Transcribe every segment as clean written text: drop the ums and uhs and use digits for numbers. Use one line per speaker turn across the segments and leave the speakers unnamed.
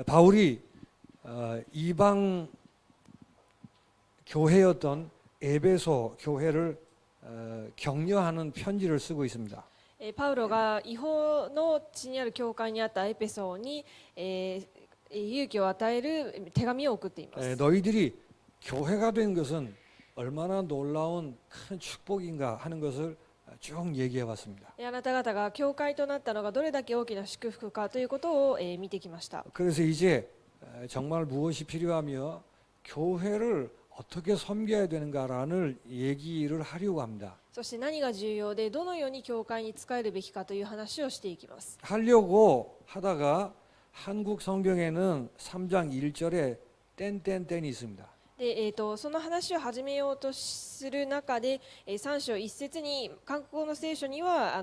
바울이 이방 교회였던 에베소 교회를 격려하는 편지를 쓰고 있습니다.
パウロが違法の地にある教会にあったエペソに、勇気を与える手紙を送っています。
너희들이 교회가 된 것은 얼마나 놀라운 큰 축복인가 하는 것을 쭉 얘기해 봤습니다.
あなた方が教会となったのがどれだけ大きな祝福かということを見てきました。
그래서 이제 정말 무엇이 필요하며 교회를 어떻게 섬겨야 되는가라는 얘기를 하려고 합니다.
そして何が重要でどのように教会に仕えるべきかという話をしていきます。
하려고 하다가 한국 성경에는 3장 1절에 땡땡땡이 있습니다.
でその話を始めようとする中で、3章1節に韓国語の聖書には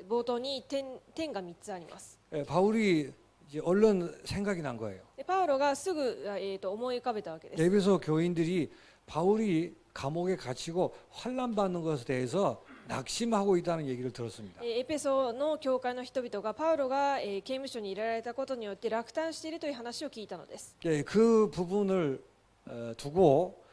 冒頭に点が3つあります。
바울이 이제 얼른 생각이 난 거예요.
でパウロがすぐ、思い浮かべたわけです。
에베소 교인들이 바울이 감옥에 갇히고 환난 받는 것에 대해서 낙심하고 있다는 얘기를 들었습니다.
エペソの教会の人々がパウロが刑務所に入れられたことによって落胆しているという話を聞いたのです。
그 부분을 두고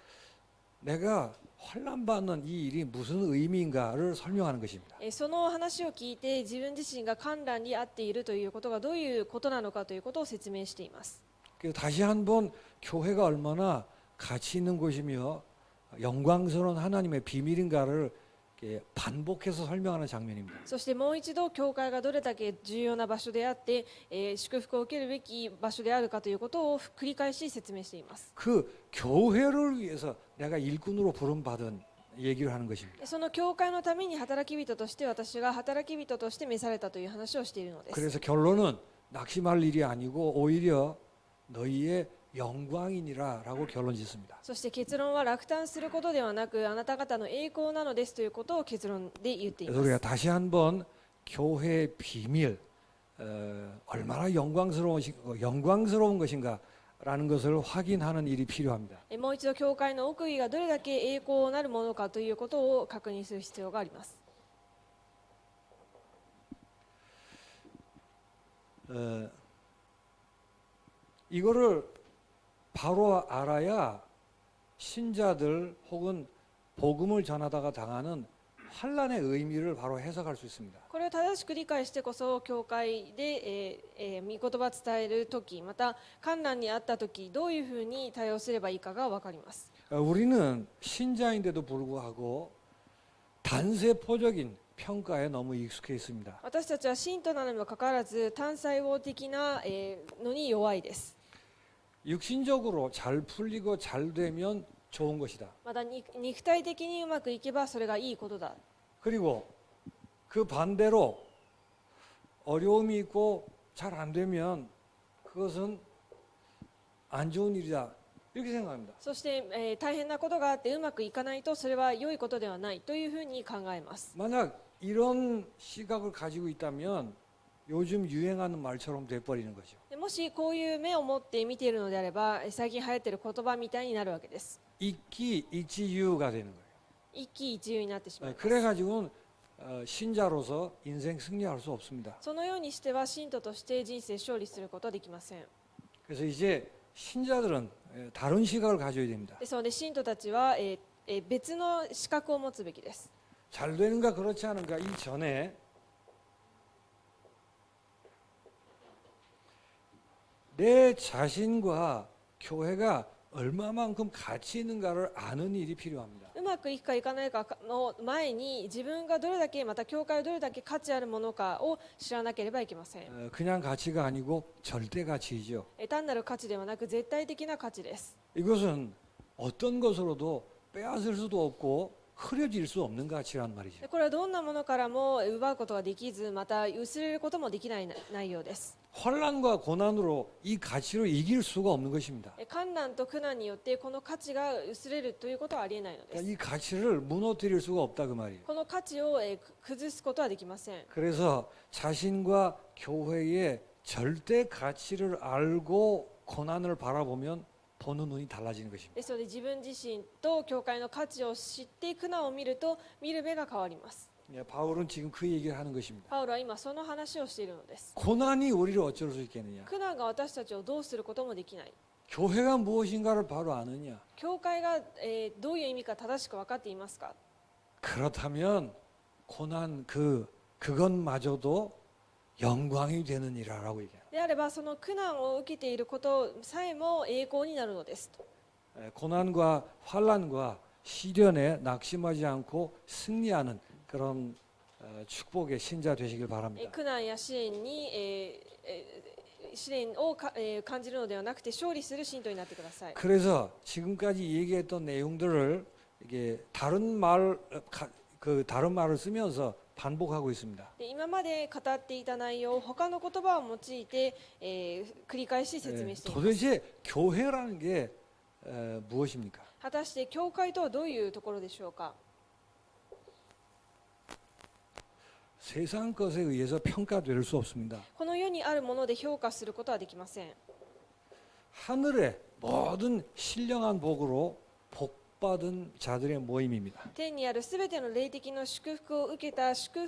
내가 환난 받는 이 일이 무슨 의미인가를 설명하는 것입니다.
その話を聞いて自分自身が観覧にあっているということがどういうことなのかということを説明しています。
다시 한번 교회가 얼마나 가치 있는 곳이며 영광스러운 하나님의 비밀인가를 반복해서 설명하는 장면입니다.
そしてもう一度教会がどれだけ重要な場所であって、祝福を受けるべき場所であるかということを繰り返し説明しています。
그 교회를 위해서 내가 일꾼으로 부름받은 얘기를 하는 것입니다.
その教会のために働き人として私が働き人として召されたという話をしているのです。
그래서 결론은 낙심할 일이 아니고 오히려 너희의 영광이니라라고 결론 짓습니다.
そして結論は落胆することではなくあなた方の栄光なのですということを結論で言っていま
그래서 우리가
す。
다시 한번 교회의 비밀 얼마나 영광스러운 것인가라는 것을 확인하는 일이 필요합니다.
もう一度教会の奥義がどれだけ栄光なるものかということを確認する必要があります。
이거를 바로 알아야 신자들 혹은 복음을 전하다가 당하는 환난의 의미를 바로 해석할 수 있습니다.
これを正しく理解してこそ教会で、御言葉を伝えるときまた観覧にあったときどういうふうに対応すればいいかが分かります。
우리는 신자인데도 불구하고 단세포적인 평가에 너무 익숙해 있습니다.
私たちは信徒なのにもかかわらず単細胞的なのに弱いです。
육신적으로 잘 풀리고 잘 되면 좋은 것이다.
また肉体的にうまくいけばそれがいいことだ。
그리고 그 반대로 어려움이 있고 잘 안 되면 그것은 안 좋은 일이다. 이렇게 생각합니다.
そして、大変なことがあってうまくいかないとそれは良いことではないというふうに考えます。
만약 이런 시각을 가지고 있다면 요즘 유행하는 말처럼 돼버리는 거죠.
もしこういう目を持って見ているのであれば最近流行っている言葉みたいになるわけです。
이기이치유가 되는 거예요.
一喜一憂になってしまいます。
그래가지고는 신자로서 인생 승리할 수 없습니다.
そのようにしては信徒として人生勝利することはできません。
그래서 이제 신자들은 다른 시각을 가져야 됩니다.
ですので信徒たちは、別の資格を持つべきです。
잘 되는가 그렇지 않은가 이전에 내 자신과 교회가 얼마만큼 가치 있는가를 아는 일이 필요합니다.
うまくいくかいかないかの前に自分がどれだけまた教会がどれだけ価値あるものかを知らなければいけません。
그냥 가치가 아니고 절대 가치이죠.
単なる価値ではなく絶対的な価値です。
이것은 어떤 것으로도 빼앗을 수도 없고 흐려질 수 없는 가치란 말이죠.
これはどんなものからも奪うことができずまた薄れることもできない内容です。
환난과 고난으로 이 가치를 이길 수가 없는 것입니다.
困難と苦難によってこの価値が薄れるということはありえないのです。
이 가치를 무너뜨릴 수가 없다 그 말이에요.
この価値を崩すことはできません。
그래서 자신과 교회의 절대 가치를 알고 고난을 바라보면 보는 눈이 달라지는 것입니다.
ですので自分自身と教会の価値を知って苦難を見ると見る目が変わります。
예, 바울은 지금 그 얘기를 하는 것입니다.
パウロは今その話をしているのです。
고난이 우리를 어쩔 수 있겠느냐?
苦難が私たちをどうすることもできない。
교회가 무엇인가를 바로 아느냐?
教会が、どういう意味か正しく分かっていますか？
그렇다면 고난 그것마저도 영광이 되는 일이라고 얘기해요.
であればその苦難を受けていることさえも栄光になるのですと。
고난과 환난과 시련에 낙심하지 않고 승리하는 그런 축복의 신자 되시길 바랍니다.
苦難や試練に、試練を感じるのではなくて勝利する信徒になってください。
그래서 지금까지 얘기했던 내용들을 이게 다른 말을 쓰면서 반복하고 있습니다.
で今まで語っていた内容を他の言葉を用いて、繰り返し説明しています。
도대체 교회라는 게 무엇입니까?
果たして教会とはどういうところでしょうか？
세상 것에 의해서 평가될 수 없습니다.
この世にあるもので評価することはできません。
하늘의 모든 신령한 복으로 복받은 자들의 모임입니다.
天にあるすべての霊的な祝福を受けた人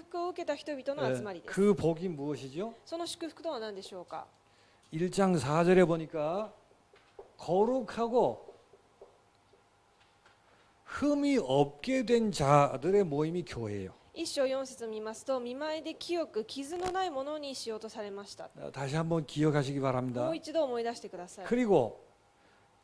々の集まりです。
그 복이 무엇이죠?
その祝福とは何でしょうか？
1장 4절에 보니까 거룩하고 흠이 없게 된 자들의 모임이 교회예요.
一章四節を見ますと、見舞いで清く傷のないものにしようとされました。
다시 한번 기억하시기
も
바랍니다.
う一度思い出してください。
그리고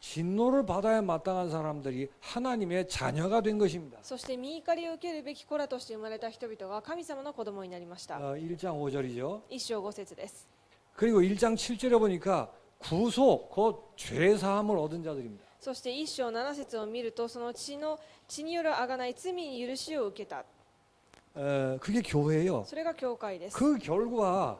진노를 받아야 마땅한 사람들이 하나님의 자녀가 된 것입니다.
そして御怒りを受けるべき子らとして生まれた人々が神様の子供になりました。
1장 5절이죠.
一章五節です。
그리고 1장 7절에 보니까 구속, 곧 죄사함을 얻은 자들입니다.
そして一章七節を見ると、その血による贖い、罪に許しを受けた。
그게 교회예요.
それが教会です。
그 결과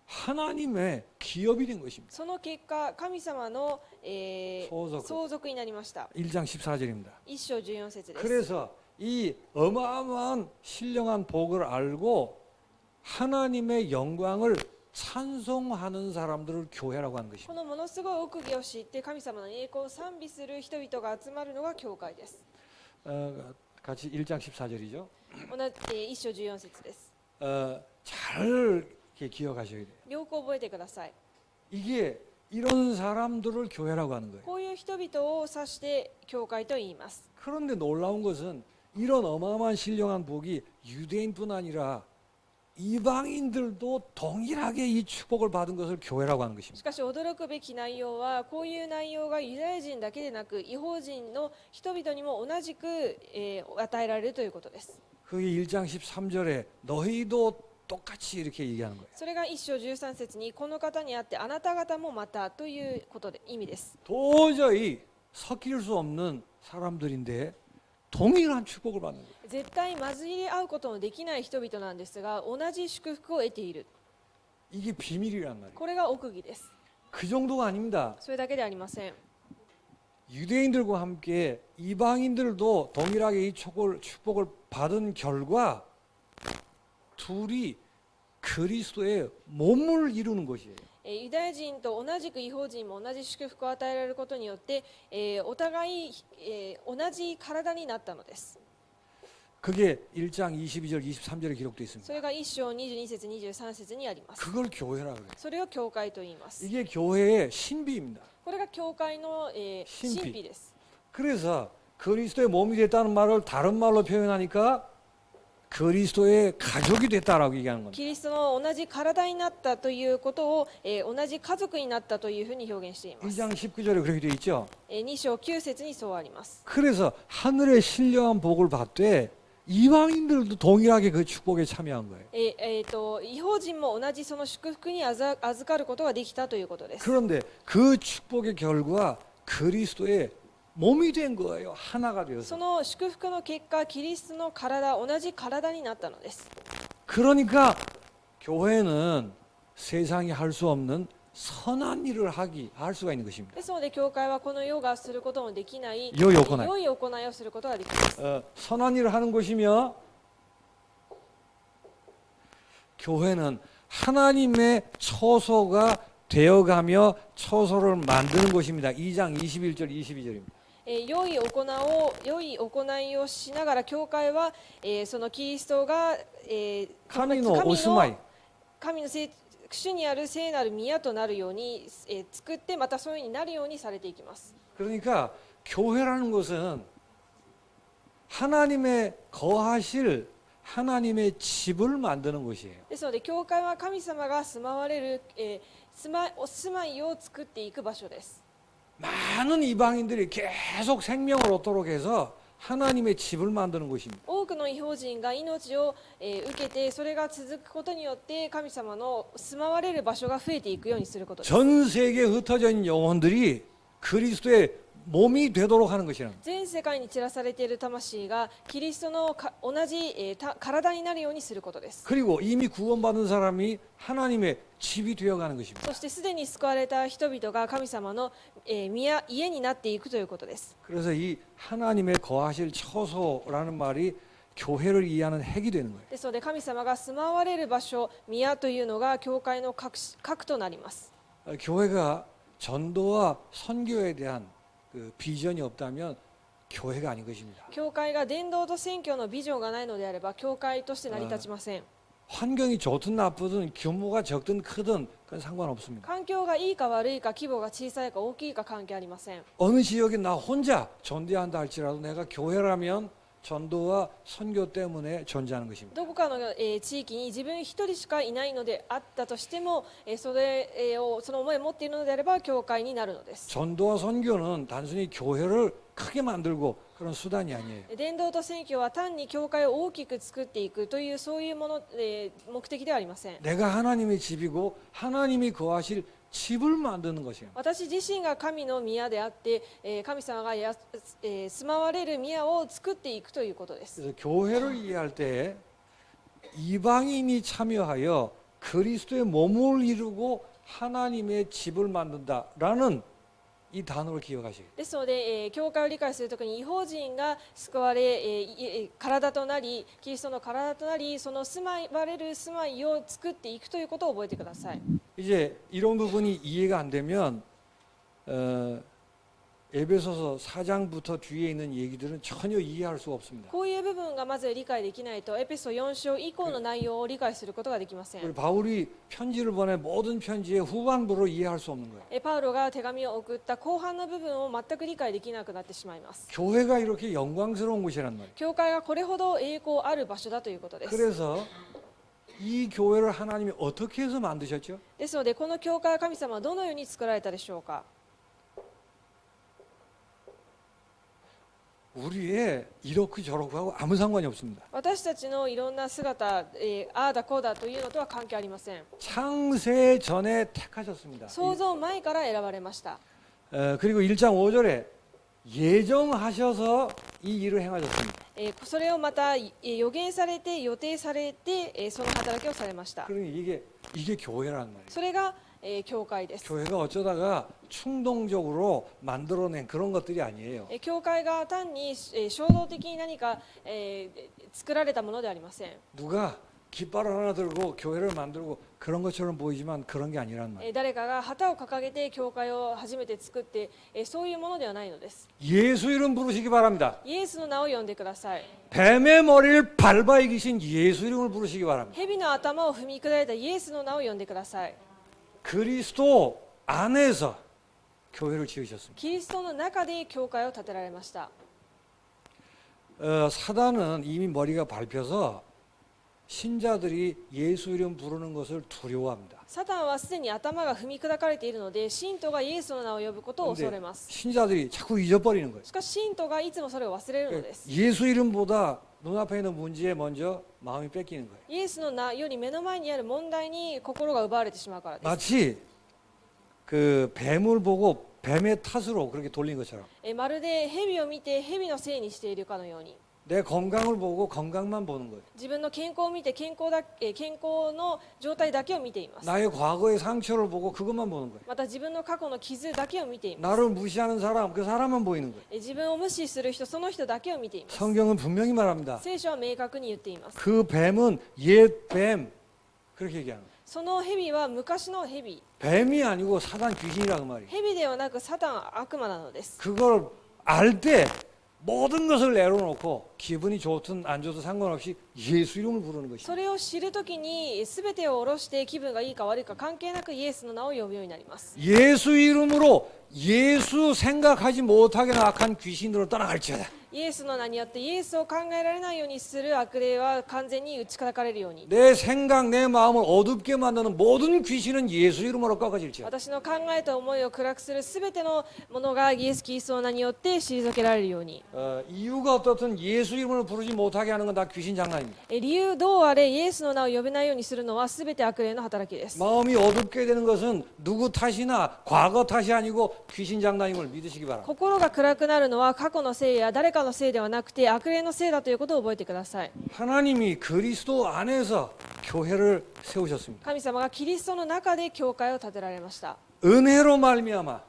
하나님의 기업이 된 것입니다.
その結果、神様の、相続になりました。
1장 14절입니다.
一章十四節です。
그래서 이 어마어마한 신령한 복을 알고 하나님의 영광을 찬송하는 사람들을 교회라고 하는
こ
것입니다.
のものすごい奥義を知って神様の栄光を賛美する人々が集まるのが教会です。
같이 1장 14절이죠.
一章十四節です。
잘 이렇게 기억하셔야 돼요.
よく覚えてください。
이게 이런 사람들을 교회라고 하는 거예요.
こういう人々を指して教会と言います。
그런데 놀라운 것은 이런 어마어마한 신령한 복이 유대인뿐 아니라 이방인들도 동일하게 이 축복을 받은 것을 교회라고 하는
し
것입니다.
かし驚くべき内容は、こういう内容がユダヤ人だけでなく、異邦人の人々にも同じく、与えられるということです。
그게 1장 13절에 너희도 똑같이 이렇게 얘기하는 거예요.
それが一章十三節に、この方にあってあなた方もまたということで意味です。
도저히 섞일 수 없는 사람들인데 동일한 축복을 받는 거예요.
絶対混じり合うことのできない人々なんですが、同じ祝福を得ている。
이게 비밀이란 말이에요.
これが奥義です。
그 정도가 아닙니다.
それだけではありません。
유대인들과 함께 이방인들도 동일하게 이 축복을 받은 결과 둘이 그리스도의 몸을 이루는 것이에요.
ユダヤ人と同じく異邦人も同じ祝福を与えられることによって、お互い、同じ体になったのです。
그게 1장 22절 23절에 기록되어 있습니다.
それが一章22節23節にあります。
그걸 교회라고 해요.
それを教会と言います。
이게 교회의 신비입니다.
これが教会の、神
神秘
秘です。
그래서 그리스도의 몸이 됐다는 말을 다른 말로 표현하니까 그리스도의 가족이 됐다라고 얘기하는 겁니다.
キリストの同じ体になったということを、同じ家族になったというふうに表現しています。
2장 19절에 그렇게 되어 있죠.
2章9節にそうあります。
그래서 하늘의 신령한 복을 받되 이방인들도 동일하게 그 축복에 참여한 거예요.
異邦人も同じその祝福に預かることができたということです。
그런데 그 축복의 결과 그리스도의 몸이 된 거예요. 하나가
そ
되어서.
の祝福の結果、キリストの体、同じ体になったのです。
그러니까 교회는 세상이 할 수 없는 선한 일을 할 수가 있는 것입니다.
ですので、教会はこの世がすることのできない
良い行い。
良い行いをすることができます。
선한 일을 하는 곳이며 교회는 하나님의 처소가 되어가며 처소를 만드는 곳입니다. 2장 21절 22절입니다.
良い行いをしながら教会は、そのキリストが、
神のお住まい、
神の主にある聖なる宮となるように、作ってまたそういうようになるようにされていきます。
그러니까 교회라는 것은 하나님의 거하실 하나님의 집을 만드는 곳이에요.
ですので教会は神様が住まわれる、お住まいを作っていく場所です。
많은 이방인들이 계속 생명을 얻도록 해서 하나님의 집을 만드는 곳입니다.
多くの異邦人が命を、受けてそれが続くことによって神様の住まわれる場所が増えていくようにすることです。
전 세계에 흩어져 있는 영혼들이 그리스도의 몸이 되도록 하는 것이라는 거예요.
全世界に散らされている魂がキリストの同じ、体になるようにすることです。
그리고 이미 구원받은 사람이 하나님의 집이 되어가는 것입니다.
そしてすでに救われた人々が神様の、家になっていくということです。
그래서 이 하나님의 거하실 처소라는 말이 교회를 이해하는 핵이 되는 거예요.
ですので神様が住まわれる場所、宮というのが教会の核となります。
교회가 전도와 선교에 대한 그 비전이 없다면 교회가 아닌 것입니다.
教会が伝道と宣教のビジョンがないのであれば教会として成り立ちません。
환경이 좋든 나쁘든 규모가 적든 크든 그건 상관없습니다.
環境がいいか悪いか規模が小さいか大きいか関係ありません。
어느 지역에 나 혼자 전도한다 할지라도 내가 교회라면 전도와 선교 때문에 존재하는 것입니다.
どこかの、地域に自分一人しかいないのであったとしても、その思いを持っているのであれば教会になるのです。
전도와 선교는 단순히 교회를 크게 만들고 그런 수단이 아니에요.
伝道と宣教は単に教会を大きく作っていくというそういうもの、目的ではありません。
내가 하나님의 집이고 하나님이 거하실 집을 만드는 것이에요.
私自身が神の宮であって、神様が住まわれる宮を作っていくということです。
그래서 교회를 이해할 때 이방인이 참여하여 그리스도의 몸을 이루고 하나님의 집을 만든다라는 이 단어를 기억하시게.
ですので、教会を理解するときに異邦人が救われ、体となりキリストの体となりその住まわれる住まいを作っていくということを覚えてください。
이제 이런 부분이 이해가 안 되면 에베소서 4장부터 뒤에 있는 얘기들은 전혀 이해할 수가 없습니다.
こういう部分がまず理解できないとエペソ4章以降の内容を理解することができません。
우리 바울이 편지를 보내 모든 편지의 후반부를 이해할 수 없는 거예요.
パウロが手紙を送った後半の部分を全く理解できなくなってしまいます。
교회가 이렇게 영광스러운 곳이란 말이에요.
教会がこれほど栄光ある場所だということです。
그래서 이 교회를 하나님이 어떻게 해서 만드셨죠?
ですのでこの教会は神様はどのように作られたでしょうか。
우리의 이렇고 저렇고 하고 아무 상관이 없습니다.
私たちのいろんな姿、ああだこうだというのとは関係ありません。
창세 전에 택하셨습니다.
創造前から選ばれました。
그리고 1장 5절에 예정하셔서 이 일을 행하셨습니다.
それをまた予言されて予定されてその働きをされました。
그러니 이게 교회란 말이에요.
それが教会です。
교회가 어쩌다가 충동적으로 만들어낸 그런 것들이 아니에요.
教会が単に衝動的に何か作られたものではありません。
누가 깃발을 하나 들고 교회를 만들고 그런 것처럼 보이지만 그런 게 아니란 말이에요.
誰かが旗を掲げて教会を初めて作ってそういうものではないのです。
예수 이름 부르시기 바랍니다.
イエスの名を呼んでください。
뱀의 머리를 밟아 이기신 예수 이름을 부르시기 바랍니다.
蛇の頭を踏み砕いたイエスの名を呼んでください。
그리스도 안에서 교회를 지으셨습니다.
キリストの中で教会を建てられました。
사단은 이미 머리가 밟혀서 신자들이 예수 이름 부르는 것을 두려워합니다.
サタンはすでに頭が踏み砕かれているので信徒がイエスの名を呼ぶことを恐れ
근데
ます。
신자들이 자꾸 잊어버리는 거예요.
しかし信徒がいつもそれを忘れるのです。
예수 이름보다 눈앞에 있는 문제에 먼저 마음이 뺏기는 거예요.
イエスの名より目の前にある問題に心が奪われてしまうからです。
마치 그 뱀을 보고 뱀의 탓으로 그렇게 돌린 것처럼
まるで蛇を見て蛇のせいにしているかのように
내 건강을 보고 건강만 보는 거예요.
自分の健康を見て健康の状態だけを見ています。
나의 과거의 상처를 보고 그것만 보는 거예요.
また自分の過去の傷だけを見ています。
나를 무시하는 사람, 그 사람만 보이는 거예요.
自分を無視する人その人だけを見ています。
성경은 분명히 말합니다.
聖書は明確に言っています。
그 뱀은 옛 뱀 그렇게 얘기하는 거예요.
その蛇は昔の蛇、
뱀이 아니고 사단 귀신이라고 말이에요.
蛇ではなくサタン悪魔なのです。
그걸 알 때 모든 것을 내려놓고 기분이 좋든 안 좋든 상관없이 예수 이름을 부르는
そ
것입니다.
れを知るときに全てを下ろして気分がいいか悪いか関係なくイエスの名を呼ぶようになります。
예수 이름으로 예수 생각하지 못하게 악한 귀신들을 떠나갈지어다.
イエスの名によってイエスを考えられないようにする悪霊は完全に打ち砕かれるように。
내 생각, 내 마음을 어둡게 만드는 모든 귀신은 예수 이름으로 꺾어질지어다.
私の考えた思いを暗くする全てのものがイエス・キリストの名によって退けられるように。
이유가 어떻든 예수 이름을 부르지 못하게 하는 건 다 귀신 장난입니다.
理由どうあれイエスの名を呼べないようにするのは全て悪霊の働きです。
마음이 어둡게 되는 것은 누구 탓이나 과거 탓이 아니고 귀신 장난임을 믿으시기 바랍니다.
心が暗くなるのは過去のせいや誰かのせいではなくて悪霊のせいだということを覚えてください。
하나님이 그리스도 안에서 교회를 세우셨습니다.
神様がキリストの中で教会を建てられました。
은혜로 말미암아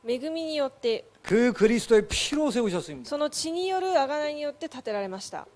恵みによって
그 그리스도의 피로 세우셨습니다.
その血による贖いによって建てられました。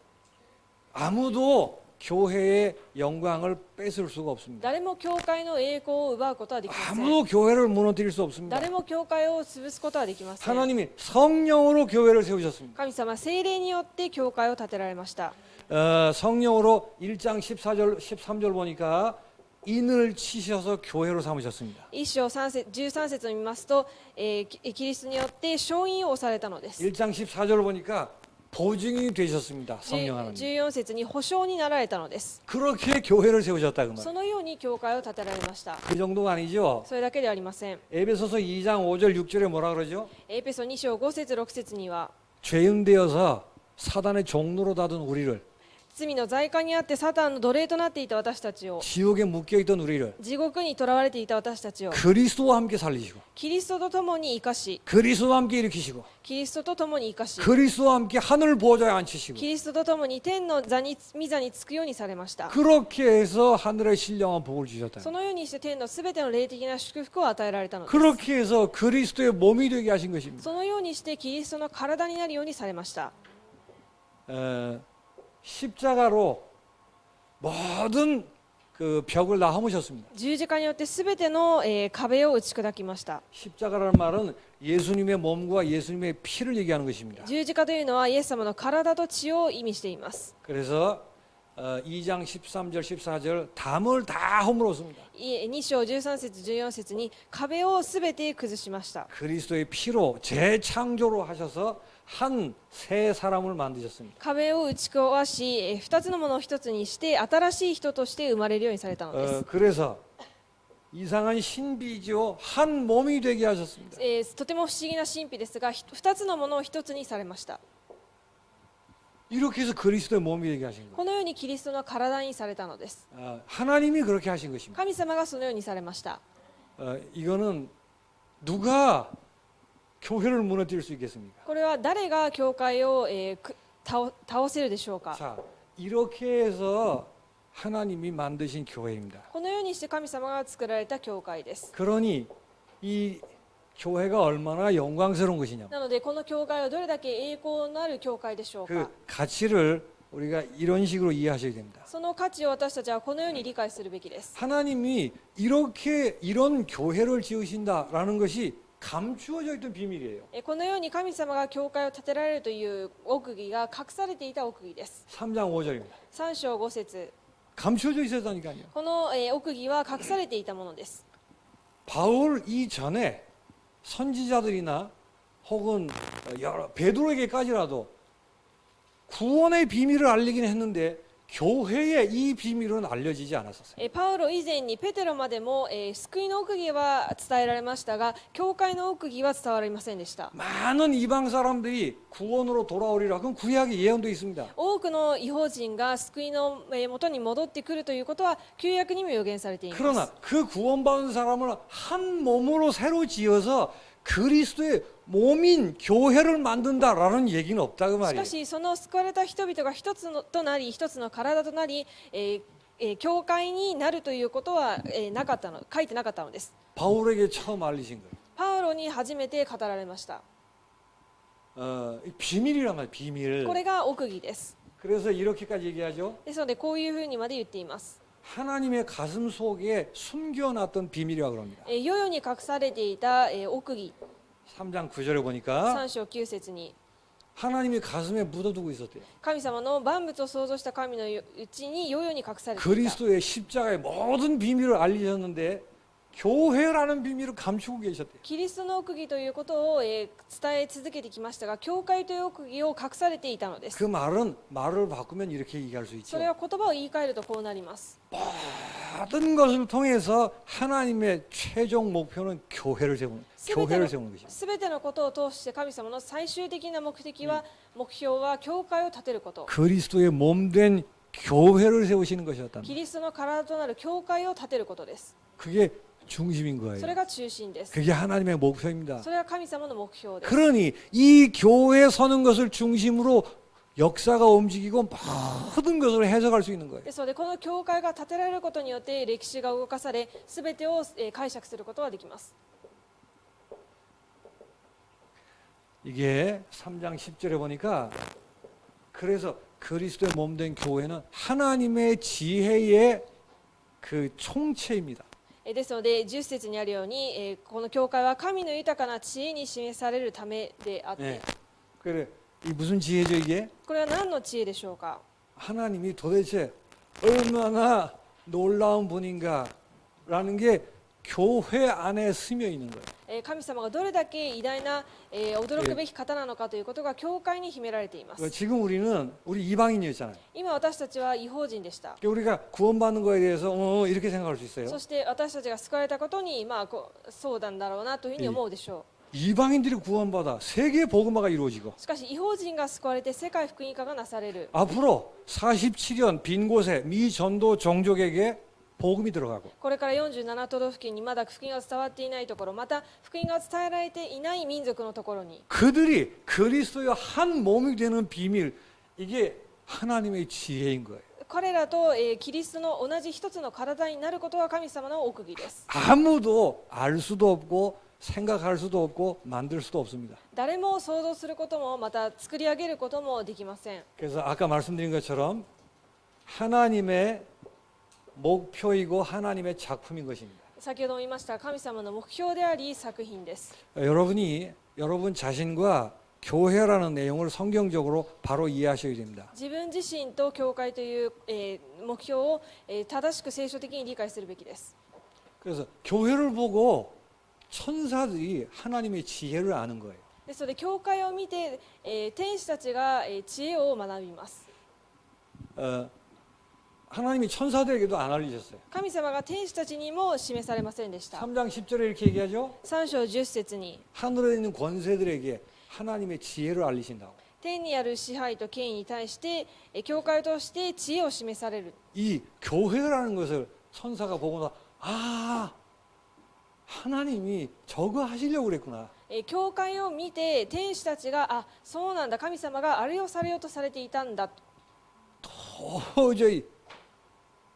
아무도 교회의 영광을 뺏을 수가 없습니다.
誰も教会の栄光を奪うことはできません。
아무도 교회를 무너뜨릴 수 없습니다.
誰も教会を潰すことはできません。
하나님이 성령으로 교회를 세우셨습니다.
神様は聖霊によって教会を建てられました。
성령으로 1장 14절 13절 보니까 인을 치셔서 교회로 삼으셨습니다.
一章13節を見ますと、キリストによって勝因を押されたのです。
1장 14절 보니까 보증이 되셨습니다. 성령 하나님.
14節に保証になられたのです。
그렇게 교회를 세우셨다 그
そ
말.
のように教会を建てられました。
그 정도가 아니죠.
それだけではありません。
에베소서 2장 5절 6절에 뭐라 그러죠?
エペソ2章5節6節には
죄인되어서 사단의 종로로 다둔 우리를,
罪の罪過にあってサタンの奴隷となっていた私たちを、
지옥에 묶여있던 우리를
地獄に囚われていた私たちを
그리스도와 함께 살리시고
キリストと共に生かし、
그리스도와 함께 일으키시고
キリストと共に生かし、
그리스도와 함께 하늘 보좌에 앉히시고
キリストと共に天の座に御座につくようにされました。
그렇게 해서 하늘의 신령한 복을 주셨다.
そのようにして天のすべての霊的な祝福を与えられたのです。
그렇게 해서 그리스도의 몸이 되게 하신 것입니다.
そのようにしてキリストの体になるようにされました。
십자가로 모든 그 벽을 다 허무셨습니다.
十字架によってすべての、壁を打ち砕きました。
십자가라는 말은 예수님의 몸과 예수님의 피를 얘기하는 것입니다.
十字架というのはイエス様の体と血を意味しています。
그래서 2장 13절 14절 담을 다 허물었습니다.
2章13節14節に壁をすべて崩しました。
그리스도의 피로 재창조로 하셔서 한 새 사람을 만드셨습니다.
壁を打ち壊し、2つのものを1つにして新しい人として生まれるようにされたのです。
그래서 이상한 신비죠. 한 몸이 되게 하셨습니다.
とても不思議な神秘ですが、2つのものを1つにされました。
이렇게 해서 그리스도의 몸이 되게 하신 거예요.
このようにキリストの体にされたのです。
하나님이 그렇게 하신 것입니다.
神様がそのようにされました。
이거는 누가 교회를 무너뜨릴 수 있겠습니까?
これは誰が教会を、倒せるでしょうか。
자, 이렇게 해서 하나님이 만드신 교회입니다.
このようにして神様が作られた教会です。
그러니 이 교회가 얼마나 영광스러운 것이냐.
なのでこの教会はどれだけ栄光のある教会でしょうか。
그 가치를 우리가 이런 식으로 이해하셔야 됩니다.
その価値を私たちはこのように理解するべきです。
하나님이 이렇게 이런 교회를 지으신다라는 것이 감추어져 있던 비밀이에요.
このように神様が教会を建てられるという奥義が隠されていた奥義です。
3장 5절입니다.
3章5節
감추어져 있었다니까요.
この奥義は隠されていたものです。
바울 이전에 선지자들이나 혹은 여러 베드로에게까지라도 구원의 비밀을 알리긴 했는데 교회에 이 비밀은 알려지지 않았었어요.
パウロ以前にペテロまでも、救いの奥義は伝えられましたが、教会の奥義は伝わりませんでした。
많은 이방 사람들이 구원으로 돌아오리라. 그건 구약에 예언되어 있습니다.
多くの異邦人が救いの元に戻ってくるということは旧約にも予言されています。
그러나 그 구원받은 사람을 한 몸으로 새로 지어서 그리스도의 몸인 교회를 만든다라는 얘기는 없다 그
し
말이에요.
かしその救われた人々が一つのとなり一つの体となり、教会になるということは、なかったの書いてなかったのです。
바울에게 처음 알리신 거예요.
パウロに初めて語られました。
비밀이란 말이에요. 비밀.
これが奥義です。
그래서 이렇게까지 얘기하죠.
ですのでこういうふうにまで言っています。
하나님의 가슴 속에 숨겨놨던 비밀이라고 그럽니다.
世々に隠されていた、奥義
3장 9절에 보니까
3章9節に
하나님이 가슴에 묻어두고 있었대요.
神様の万物を創造した神のうちに世々に隠されていた
그리스도의 십자가의 모든 비밀을 알리셨는데 교회라는 비밀을 감추고 계셨대요.
キリストの奥義ということを、伝え続けてきましたが、教会という奥義を隠されていたのです。
그 말은 말을 바꾸면 이렇게 얘기할 수
そ
있죠.
れは言葉を言い換えるとこうなります。
모든 것을 통해서 하나님의 최종 목표는 교회를 세우는 것입니다.
すべてのことを通して神様の最終的な目的は、目標は教会を建てること。
그리스도의 몸된 교회를 세우시는 것이었다.
キリストの体となる教会を建てることです。
그게 중심인
それ
거예요.
が中心です。
그게 하나님의 목표입니다.
それは神様の目標です。
그러니 이 교회 서는 것을 중심으로 역사가 움직이고 모든 것을 해석할 수 있는 거예요.
ですので、この教会が建てられることによって歴史が動かされ、すべてを解釈することができます。
이게 3장 10절에 보니까 그래서 그리스도의 몸된 교회는 하나님의 지혜의 그 총체입니다.
ですので、10節にあるように、この教会は神の豊かな知恵に示されるためであって、
네. 그래 이 무슨 지혜죠 이게?
これは何の知恵でしょうか。
하나님이 도대체 얼마나 놀라운 분인가라는 게 교회 안에 스며 있는 거예요.
神様がどれだけ偉大な、驚くべき方なのかということが教会に秘められています。
지금 우리 이방인이었잖아요.
今私たちは異邦人でした。
우리가 구원받는 거에 대해서 이렇게 생각할 수 있어요.
そして私たちが救われたことに、そうなんだろうなというふうに思うでしょ
이방인들이 구원받아 세계 복음화가 이루어지고
う。しかし異邦人が救われて世界福音化がなされる。
앞으로 47년 빈 곳에 미전도 종족에게 복음이 들어가고
これから47都道府県にまだ福音が伝わっていないところ、また福音が伝えられていない民族のところに、
그들이 그리스도의 한 몸이 되는 비밀 이게 하나님의 지혜인 거예요.
彼らと、キリストの同じ一つの体になることは神様の奥義です。
아무도 알 수도 없고 생각할 수도 없고 만들 수도 없습니다.
誰も想像することもまた作り上げることもできません。
그래서 아까 말씀드린 것처럼 하나님의 목표이고 하나님의 작품인 것입니다.
先ほども言いました神様の目標であり作品です。
여러분 자신과 교회라는 내용을 성경적으로 바로 이해하셔야 됩니다.
自分自身と教会という、目標を、正しく聖書的に理解するべきです。
그래서 교회를 보고 천사들이 하나님의 지혜를 아는 거예요.
ですので教会を見て、天使たちが、知恵を学びます。
하나님이 천사들에게도 안 알리셨어요.
神様が天使たちにも示されませんでした。
3장 10절에 이렇게 얘기하죠.
3章10節に
하늘에 있는 권세들에게 하나님의 지혜를 알리신다고.
天にある支配と権威に対して、教会として知恵を示される。
이 교회라는 것을 천사가 보고나 하나님이 저거 하시려고 그랬구나.
教会を見て天使たちがそうなんだ神様があれをされようとされていたんだ。
도저히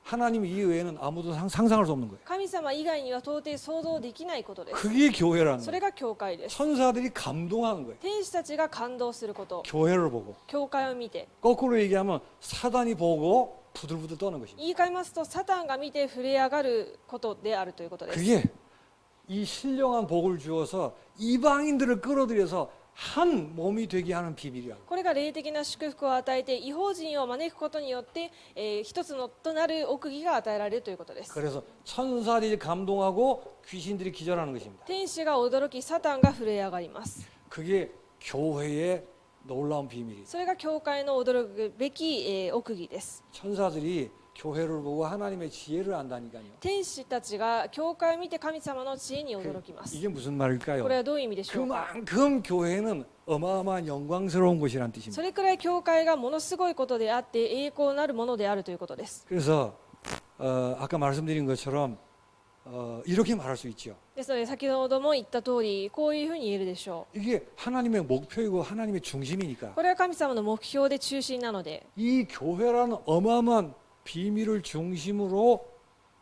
하나님 이외에는 아무도 상상할 수 없는 거예요.
神様以外には到底想像できないことです。
그게 교회라는
それ
거예요.
が教会です。
천사들이 감동하는 거예요.
天使たちが感動すること、
교회를 보고.
教会を見て、
거꾸로 얘기하면 사단이 보고 부들부들 떠는 것입니다.
言い換えますとサタンが見て触れ上がることであるということです。
그게 이 신령한 복을 주어서 이방인들을 끌어들여서 한 몸이 되게 하는 비밀이라고.
これが霊的な祝福を与えて異邦人を招くことによって、一つのとなる奥義が与えられるということです。
그래서 천사들이 감동하고 귀신들이 기절하는 것입니다.
天使が驚きサタンが震え上がります。
그게 교회의 놀라운 비밀이에요.
それが教会の驚くべき、奥義です。
천사들이 교회를 보고 하나님의 지혜를 안다니까요.
天使たちが教会を見て神様の知恵に驚きます。
이게 무슨 말일까요?
これはどういう意味でしょうか。
그만큼 교회는 어마어마한 영광스러운 곳이란
そ
뜻입니다.
れくらい教会がものすごいことであって栄光なるものであるということです。
그래서 아까 말씀드린 것처럼 이렇게 말할 수 있죠.
ですので先ほども言った通りこういうふうに言えるでしょ
이게 하나님의 목표이고 하나님의 중심이니까
う。これは神様の目標で中心なので、
이 교회라는 어마어마한 비밀을 중심으로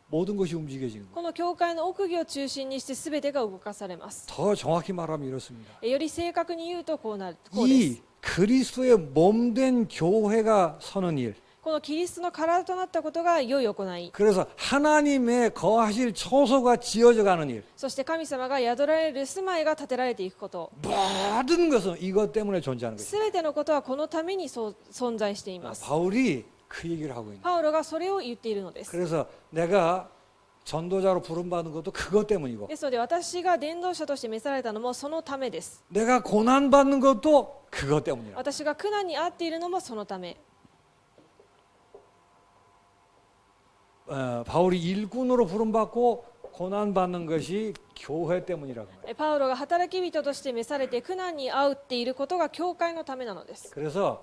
모든 것이 움직여지는 거예요.
この教会の奥義を中心にして全てが動かされます。
더 정확히 말하면 이렇습니다.
より正確に言うとこうです。
이 그리스도의 몸된 교회가 서는 일,
このキリストの体となったことが良い行い、
그래서 하나님의 거하실 처소가 지어져 가는 일,
そして神様が宿られる住まいが建てられていくこと、
모든 것은 이것 때문에 존재하는 것입니다.
すべてのことはこのために存在しています。
바울이 그 얘기를 하고 있는.
パウロがそれを言っているのです。
그래서 내가 전도자로 부름받은 것도 그것 때문이고,
ですので私が伝道者として召されたのもそのためです。
내가 고난 받는 것도 그것 때문이라.
私が苦難に遭っているのもそのため。
바울이 일꾼으로 부름받고 고난 받는 것이 교회 때문이라고 말해요.
パウロが働き人として召されて苦難に遭っていることが教会のためなのです。
그래서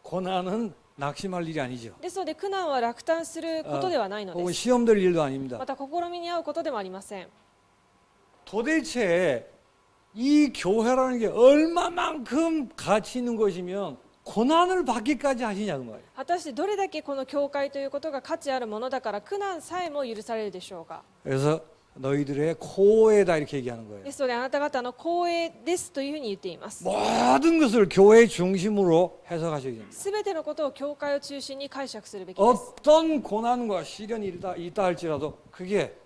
고난은 낙심할 일이 아니죠.
ですので苦難は落胆することではないの
혹은
です。
시험될 일도 아닙니다.
また試みに遭うことでもありません。
도대체 이 교회라는 게 얼마만큼 가치 있는 것이면 고난을 받기까지 하시냐 그 말이에요.
果たしてどれだけこの教会ということが価値あるものだから苦難さえも許されるでしょうか。
그래서 너희들의 코에다 이렇게 얘기하는 거예요.
ですのであなた方の光栄ですというふうに言っています。
모든 것을 교회 중심으로 해석하셔야 됩니다.
すべてのことを教会を中心に解釈するべきです。
어떤 고난과 시련이 있다 할지라도 그게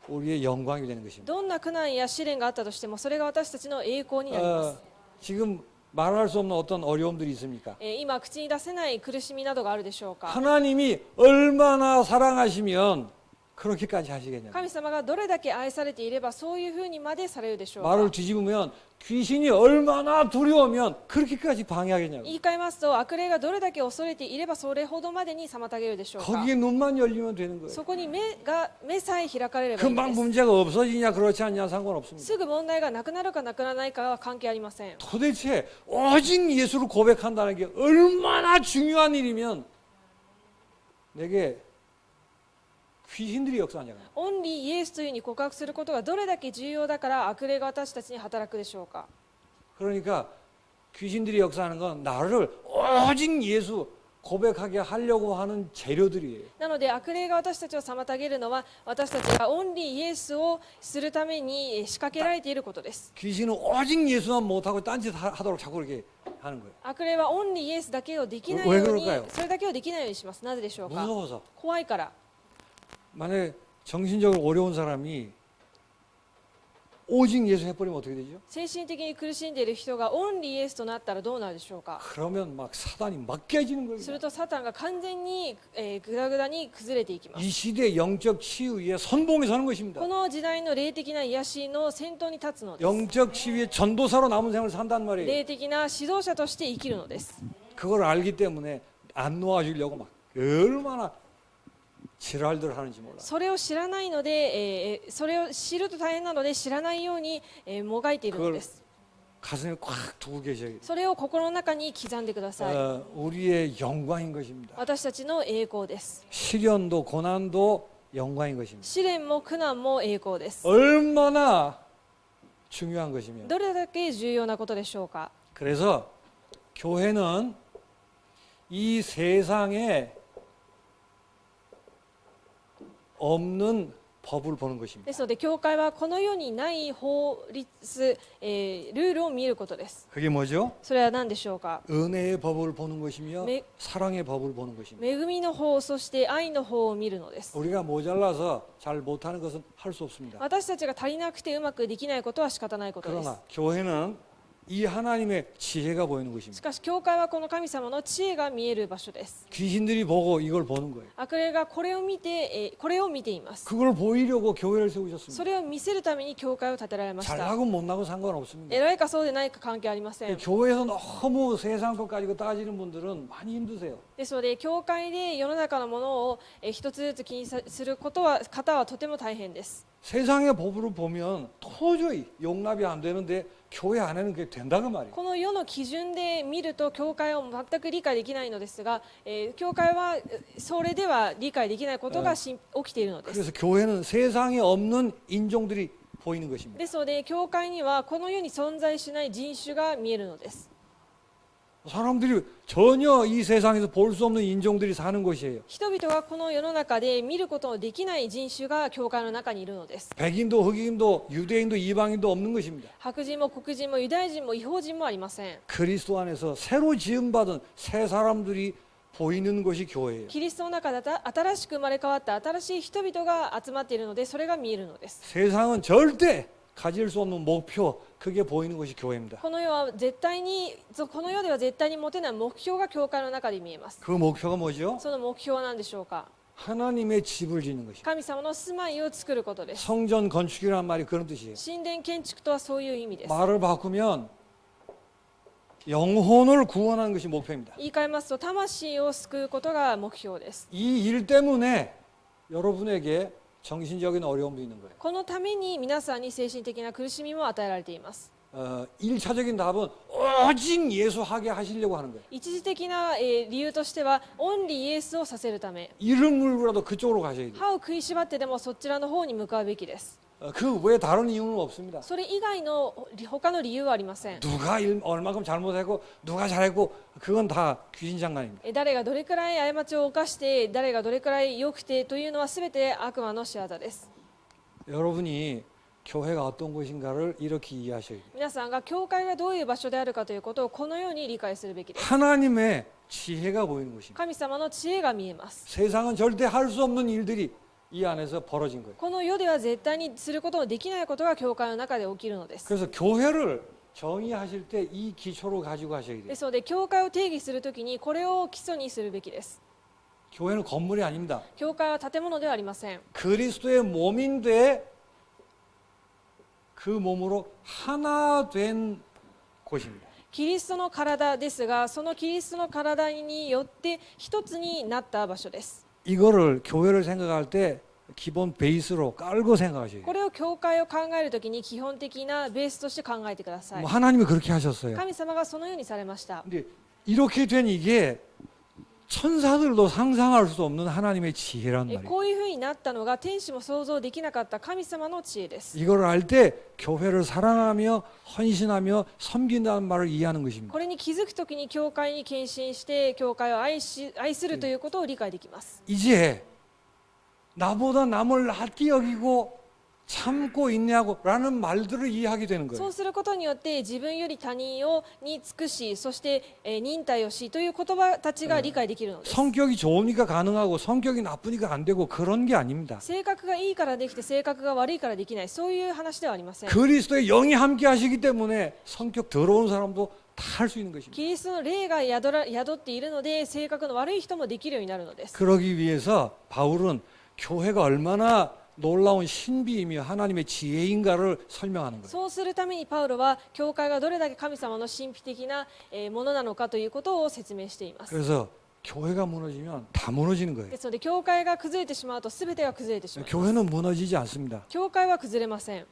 우리의 영광이 되는 것입니다.
どんな苦難や試練があったとしてもそれが私たちの栄光になります。
지금 말할 수 없는 어떤 어려움들이 있습니까?
今口に出せない苦しみなどがあるでしょうか。
하나님이 얼마나 사랑하시면 그렇게까지 하시겠냐?
神様がどれだけ愛されていればそういうふうにまでされるでしょうか。
말을 뒤집으면 귀신이 얼마나 두려우면 그렇게까지 방해하겠냐고.
言い換えますと悪霊がどれだけ恐れていればそれほどまでに妨げるでしょうか。
거기에 눈만 열리면 되는 거예요.
そこに目さえ開かれればいいん
금방
です。
문제가 없어지냐 그렇지 않냐 상관없습니다.
すぐ問題がなくなるかなくならないかは関係ありません。
도대체 오직 예수를 고백한다는 게 얼마나 중요한 일이면 내게 귀신들이 역사하냐고.
オンリーイエスというふうに告白することがどれだけ重要だから悪霊が私たちに働くでしょうか。
그러니까 귀신들이 역사하는 건 나를 오직 예수 고백하게 하려고 하는 재료들이에요.
なので悪霊が私たちを妨げるのは私たちがオンリーイエスをするために仕掛けられていることです。
귀신은 오직 예수만 못하고 딴짓 하도록 자꾸 그렇게 하는 거예요.
悪霊はオンリーイエスだけをできない
왜
ように
그럴까요?
それだけをできないようにします。なぜでしょうか。
무서워서.
怖いから。
만약에 정신적으로 어려운 사람이 오직 예수 해버리면 어떻게 되죠?
精神的に苦しんでいる人がオンリーイエスとなったらどうなるでしょうか。
그러면 막 사단이 막 깨지는 거예요.
するとサタンが完全に、グダグダに崩れていきます。
이 시대 영적 치유에 선봉에 서는 것입니다.
この時代の霊的な癒しの先頭に立つのです。
영적 치유의 전도사로 남은 생을 산단 말이에요.
霊的な指導者として生きるのです。
그걸 알기 때문에 안 놓아주려고 막 얼마나 지랄들 하는지 몰라.
それを知らないので、それを知ると大変なので知らないように、もがいているのです。
가슴에 꽉 두고 계셔야 돼요.
それを心の中に刻んでください。
우리의 영광인 것입니다.
私たちの栄光です。
시련도 고난도 영광인 것입니다.
試練も苦難も栄光です。
얼마나 중요한 것이면
どれだけ重要なことでしょうか。
그래서 교회는 이 세상에 없는 법을 보는 것입니다.
ですので教会はこの世にない法律、ルールを見ることです。
그게 뭐죠?
それは何でしょうか。
은혜의 법을 보는 것이며
매-
사랑의 법을 보는 것입니다.
恵みの法、そして愛の法を見るのです。
우리가 모자라서 잘 못하는 것은 할 수 없습니다.
私たちが足りなくてうまくできないことは仕方ないことです。
그러나 교회는 이 하나님의 지혜가 보이는
し
것입니다.
かし教会はこの神様の知恵が見える場所です。
귀신들이 보고 이걸 보는 거예요.
悪霊がこれを見ています。
그걸 보이려고 교회를 세우셨습니다.
それを見せるために教会を建てられました。
잘나고 못나고 상관없습니다.
偉いかそうでないか関係ありません。
교회에서 너무 세상 것 가지고 따지는 분들은 많이 힘드세요.
ですので教会で世の中のものを一つずつ気にする方はとても大変です。
세상의 법으로 보면 도저히 용납이 안 되는데 교회 안에는 그게 된다고 말이에요.
この世の基準で見ると教会を全く理解できないのですが、教会はそれでは理解できないことが起きているのです。
그래서 교회는 세상에 없는 인종들이 보이는 것입니다.
ですので教会にはこの世に存在しない人種が見えるのです。
사람들이 전혀 이 세상에서 볼 수 없는 인종들이 사는 곳이에요.
人々がこの世の中で見ることのできない人種が教会の中にいるのです。
백인도 흑인도 유대인도 이방인도 없는 것입니다.
白人も黒人もユダヤ人も異邦人もありません。
그리스도 안에서 새로 지음받은 새 사람들이 보이는 것이 교회예요.
キリストの中で新しく生まれ変わった新しい人々が集まっているので、それが見えるのです。
세상은 절대 가질 수 없는 목표, 그게 보이는 것이 교회입니다.
この世では絶対に持てない目標が教会の中で見えます。
그 목표가 뭐죠?
その目標は何でしょうか。
하나님의 집을 짓는 것입니다.
神様の住まいを作ることです。
성전 건축이라는 말이 그런 뜻이에요.
神殿建築とはそういう意味です。
말을 바꾸면 영혼을 구원하는 것이 목표입니다.
言い換えますと、魂を救うことが目標です。
이 일 때문에 여러분에게 정신적인 어려움도 있는 거예요.
このために皆さんに精神的な苦しみも与えられています。
1차적인 답은 오직 예수하게 하시려고 하는 거예요.
一時的な理由としては、オンリーイエスをさせるため、
이를 물고라도 그쪽으로 가셔야 돼요.
歯を食いしばってでもそちらの方に向かうべきです。
그 외에 다른 이유는 없습니다.
それ以外の他の理由はありません。
누가 얼마큼 잘못했고 누가 잘했고 그건 다 귀신 장난입니다.
誰がどれくらい過ちを犯して、誰がどれくらい良くてというのは全て悪魔の仕業です。
여러분이 교회가 어떤 곳인가를 이렇게 이해하셔야 돼요.
皆さんが教会がどういう場所であるかということをこのように理解するべきです。
하나님의 지혜가 보이는 곳입니다.
神様の知恵が見えます。
세상은 절대 할 수 없는 일들이 이 안에서 벌어진 거예요.
この世では絶対にすることのできないことが教会の中で起きるのです。
그래서 교회를 정의하실 때 이 기초로 가지고 하셔야 돼요.
ですので、教会を定義するときにこれを基礎にするべきです。
교회는 건물이 아닙니다.
教会は建物ではありません。
그리스도의 몸인데 그 몸으로 하나 된 곳입니다.
キリストの体ですが、そのキリストの体によって一つになった場所です。
이거를 교회를 생각할 때 기본 베이스로 깔고 생각하셔야 돼요.
これを教会を考えるときに基本的なベースとして考えてください。
뭐 하나님이 그렇게 하셨어요.
神様がそのようにされました。
근데 이렇게 된 이게 천사들도 상상할 수 없는 하나님의 지혜란 말이에요.
こういうふうになったのが天使も想像できなかった神様の知恵です。
이걸 알 때 교회를 사랑하며 헌신하며 섬긴다는 말을 이해하는 것입니다.
これに気づくときに教会に献身して教会を愛するということを理解できます。
이제 나보다 남을 낮게 여기고 참고 인내하고 라는 말들을 이해하게 되는
そ
거예요.
うすることによって自分より他人に尽くし、そして忍耐をしという言葉たちが理解できるのです。
성격이 좋으니까 가능하고 성격이 나쁘니까 안 되고 그런 게 아닙니다.
性格がいいからできて性格が悪いからできない、そういう話ではありません。
그리스도의 영이 함께 하시기 때문에 성격 더러운 사람도 다 할 수 있는 것입니다.
キリストの霊が宿っているので、性格の悪い人もできるようになるのです。
그러기 위해서 바울은 교회가 얼마나 놀라운 신비이며 하나님의 지혜인가를 설명하는 거예요.
そうするためにパウロは教会がどれだけ神様の神秘的なものなのかということを説明しています。
그래서 교회가 무너지면 다 무너지는 거예요.
ですので、教会が崩れてしまうと全てが崩れてしまいます。
교회는 무너지지 않습니다.
教会は崩れません。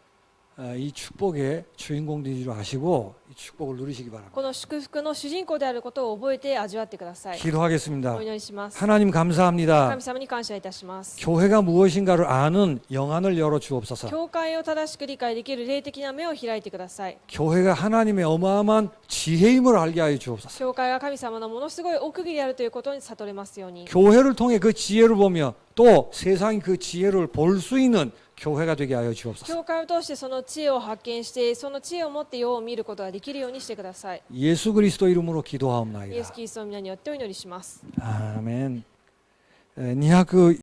이 축복의 주인공들이로 하시고 이 축복을 누리시기 바랍니다.
この祝福の主人公であることを覚えて味わってください。
기도하겠습니다.
お祈りします。
하나님 감사합니다.
神様に感謝いたします。
교회가 무엇인가를 아는 영안을 열어 주옵소서.
教会を正しく理解できる霊的な目を開いてください。
교회가 하나님의 어마어마한 지혜임을 알게 하여 주옵소서.
教会が神様のものすごい奥義であるということに悟れますように。
교회를 통해 그 지혜를 보며 또 세상이 그 지혜를 볼 수 있는 교회가 되게 하여 주옵소서.
教会を通してその知恵を発見して、その知恵を持って世を見ることができるようにしてください。
예수 그리스도 이름으로
イエス
기도하옵나이다.
キリストの皆によってお祈りします。
아멘. 200